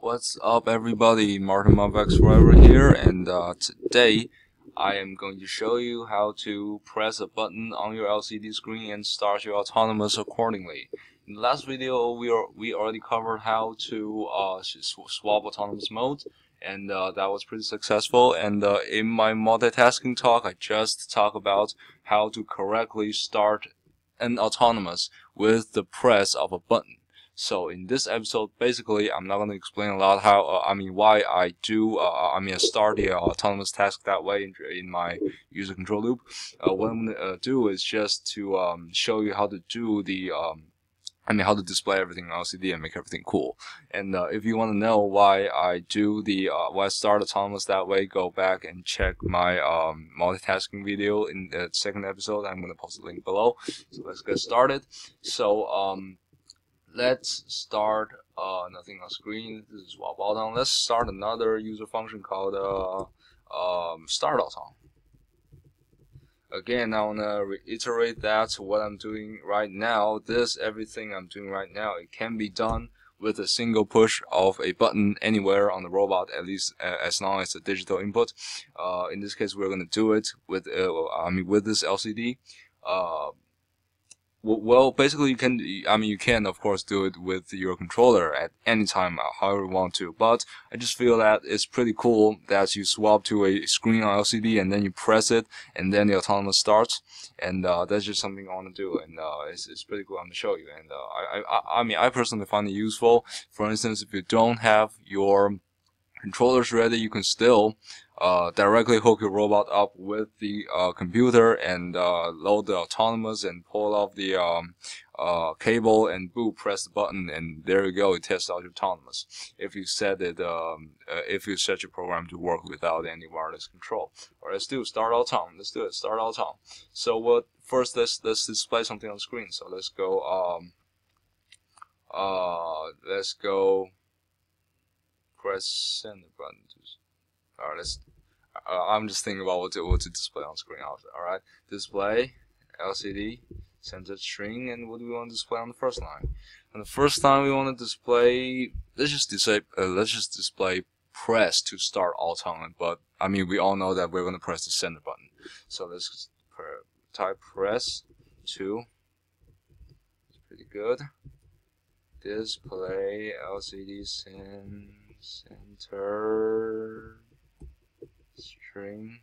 What's up, everybody? Martin Movex Forever here, and today I am going to show you how to press a button on your LCD screen and start your autonomous accordingly. In the last video, we already covered how to swap autonomous mode, and that was pretty successful. And in my multitasking talk, I just talked about how to correctly start an autonomous with the press of a button. So in this episode, basically, I'm not going to explain a lot how, why I do, start the autonomous task that way in my user control loop. What I'm going to do is just to show you how to do the, how to display everything on LCD and make everything cool. And if you want to know why I do the, why I start autonomous that way, go back and check my multitasking video in the second episode. I'm going to post the link below. So let's get started. So, let's start nothing on screen. This is swap autom. Let's start another user function called start autom. Again, I want to reiterate that what I'm doing right now, everything I'm doing right now, it can be done with a single push of a button anywhere on the robot, at least as long as it's a digital input. In this case, we're going to do it with with this LCD. Well, basically, you can of course do it with your controller at any time, however you want to. But I just feel that it's pretty cool that you swap to a screen on LCD and then you press it, and then the autonomous starts. And that's just something I want to do, and it's pretty cool. I'm gonna show you. And I personally find it useful. For instance, if you don't have your controllers ready, you can still directly hook your robot up with the computer and load the autonomous and pull off the cable and boom, press the button, and there you go. It tests out your autonomous. If you set it, if you set your program to work without any wireless control. Or let's do start autom. Let's do it. Start autom. So first let's display something on the screen. So let's go. Let's go. Press send button. Alright, let's. I'm just thinking about what to display on screen. Alright, display LCD center string, and what do we want to display on the first line? On the first line, we want to display. Let's just display press to start autom. But we all know that we're going to press the center button. So let's type press 2. It's pretty good. Display LCD center string.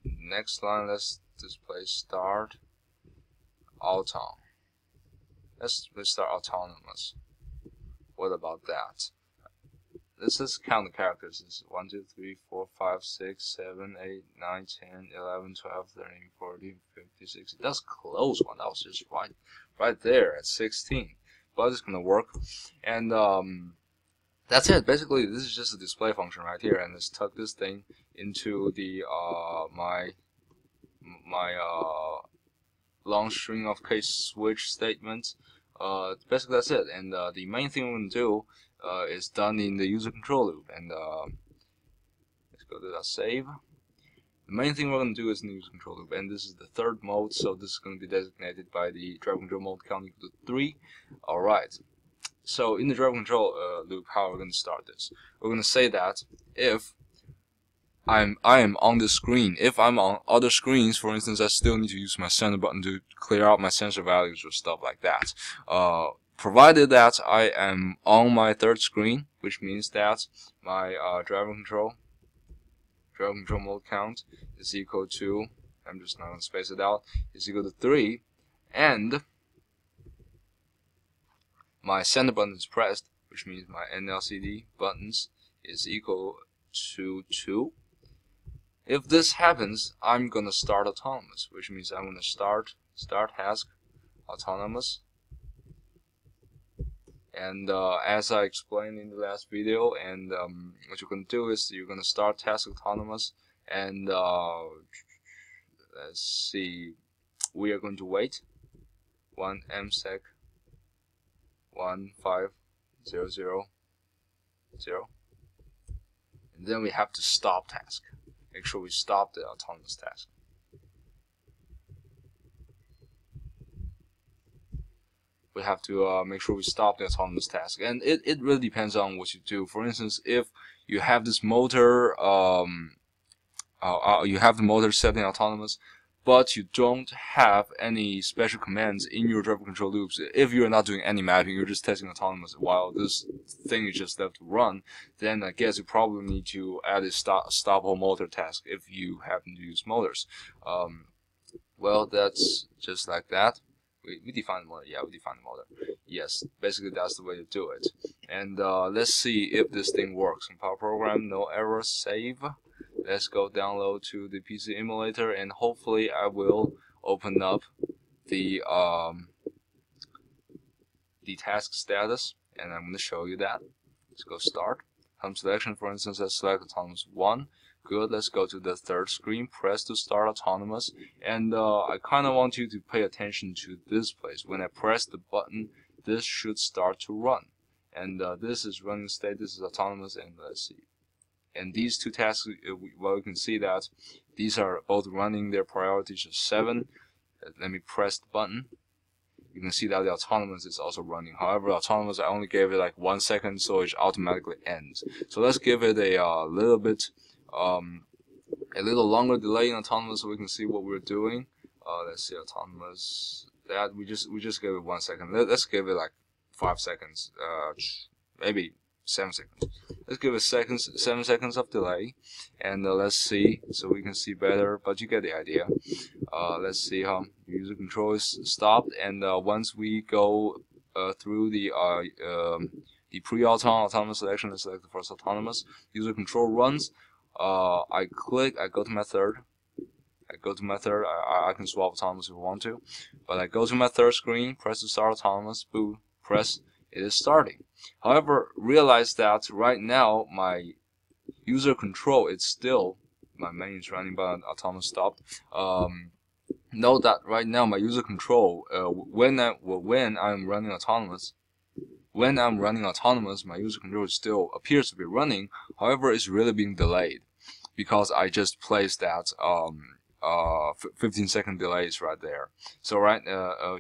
Next line, let's display start autom. Let's start autonomous. What about that? Let's just count the characters. This is 1, 2, 3, 4, 5, 6, 7, 8, 9, 10, 11, 12, 13, 14, 15, 16. That's a close one. That was just right there at 16. But it's gonna work, and that's it. Basically, this is just a display function right here, and let's tuck this thing into the my long string of case switch statements. Basically, that's it. And the main thing we're gonna do is done in the user control loop. And let's go to that save. The main thing we're going to do is in the user control loop, and this is the third mode, so this is going to be designated by the driver control mode count equal to 3. Alright, so in the driver control loop, how are we going to start this? We're going to say that if I am on the screen, if I'm on other screens, for instance, I still need to use my center button to clear out my sensor values or stuff like that. Provided that I am on my third screen, which means that my driver control mode count is equal to, I'm just not going to space it out, is equal to 3, and my center button is pressed, which means my NLCD buttons is equal to 2. If this happens, I'm going to start autonomous, which means I'm going to start task autonomous. And as I explained in the last video, and what you're going to do is you're going to start task autonomous, and let's see, we are going to wait 1 msec 15000, and then we have to stop task. Make sure we stop the autonomous task. we have to make sure we stop the autonomous task. And it really depends on what you do. For instance, if you have this motor, you have the motor set in autonomous, but you don't have any special commands in your driver control loops. If you're not doing any mapping, you're just testing autonomous while this thing is just left to run, then I guess you probably need to add a stop all motor task if you happen to use motors. Well, that's just like that. We define the motor. Yeah, we define the motor. Yes, basically that's the way to do it. And let's see if this thing works. Compile program, no error, save. Let's go download to the PC emulator, and hopefully I will open up the task status, and I'm going to show you that. Let's go start. Home selection, for instance, let's select autonomous 1. Good. Let's go to the third screen, press to start autonomous, and I kind of want you to pay attention to this place. When I press the button, this should start to run, and this is running state, this is autonomous, and let's see. And these two tasks, well, you can see that these are both running. Their priorities are 7. Let me press the button. You can see that the autonomous is also running. However, autonomous, I only gave it like 1 second, so it automatically ends. So let's give it a little bit, a little longer delay in autonomous, so we can see what we're doing. Let's see, autonomous. That we just gave it 1 second. Let's give it like 5 seconds. Maybe 7 seconds. Let's give it 7 seconds of delay, and let's see, so we can see better, but you get the idea. Let's see how user control is stopped, and once we go through the pre-autonomous selection, let's select the first autonomous, user control runs. I go to my third. I can swap autonomous if I want to, but I go to my third screen, press to start autonomous, boot, press. It is starting. However, realize that right now my user control is still, my main is running but autonomous stopped. Note that right now my user control, when I'm running autonomous, my user control still appears to be running. However, it's really being delayed because I just placed that 15-second delays right there. So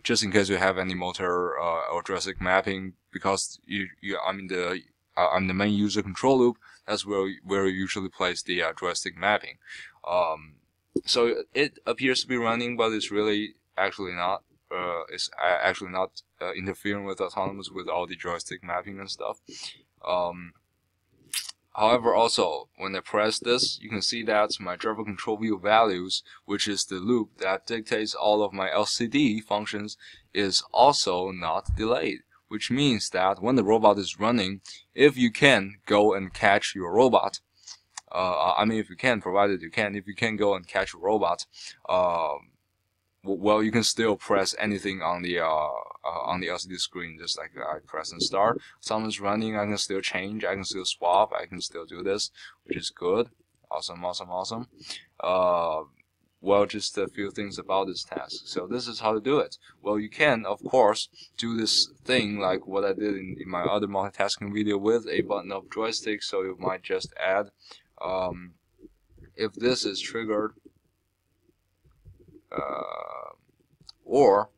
just in case you have any motor or joystick mapping, because I'm in the main user control loop, that's where you usually place the joystick mapping. So it appears to be running, but it's really actually not. It's actually not interfering with autonomous with all the joystick mapping and stuff. However, also, when I press this, you can see that my driver control view values, which is the loop that dictates all of my LCD functions, is also not delayed. Which means that when the robot is running, if you can go and catch your robot, if you can, provided you can, if you can go and catch a robot, well, you can still press anything on the LCD screen, just like I press and start. Someone's running, I can still change, I can still swap, I can still do this, which is good. Awesome. Well, just a few things about this task. So this is how to do it. Well, you can, of course, do this thing like what I did in my other multitasking video with a button-up joystick. So you might just add, if this is triggered, or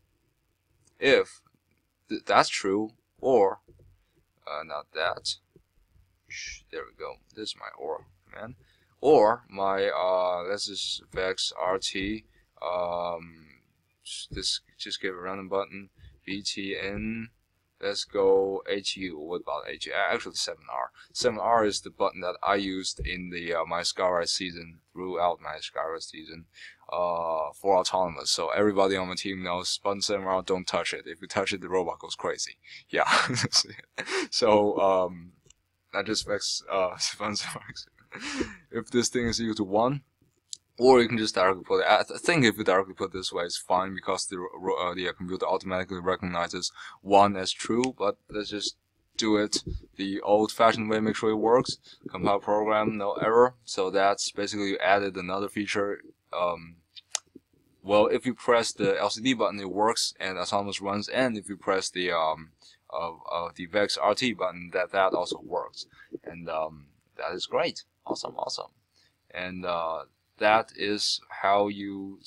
if that's true, or not that. There we go. This is my or command. Or my let's just vex RT. Just give a random button. BTN. Let's go HU. What about HU? Actually, 7R. 7R is the button that I used in the my Skyward season, throughout my Skyward season, for autonomous. So everybody on my team knows button 7R. Don't touch it. If you touch it, the robot goes crazy. Yeah. So I just vex button 7R. If this thing is equal to 1, or you can just directly put it. I think if you directly put it this way, it's fine because the computer automatically recognizes 1 as true. But let's just do it the old-fashioned way. Make sure it works. Compile program, no error. So that's basically you added another feature. Well, if you press the LCD button, it works and autonomous runs. And if you press the Vex RT button, that also works. And that is great. Awesome. And that is how you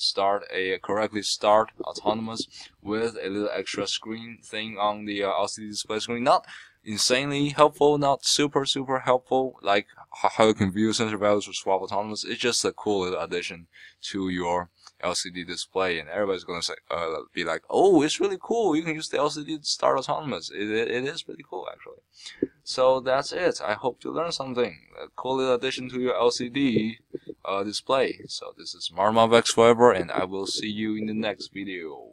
correctly start Autonomous with a little extra screen thing on the LCD display screen. Not insanely helpful, not super helpful, like how you can view sensor values or swap Autonomous. It's just a cool little addition to your LCD display, and everybody's gonna say, be like, "Oh, it's really cool. You can use the LCD to start Autonomous." It is pretty cool, actually. So that's it. I hope you learned something. A cool little addition to your LCD display. So this is Martin Mavx Forever, and I will see you in the next video.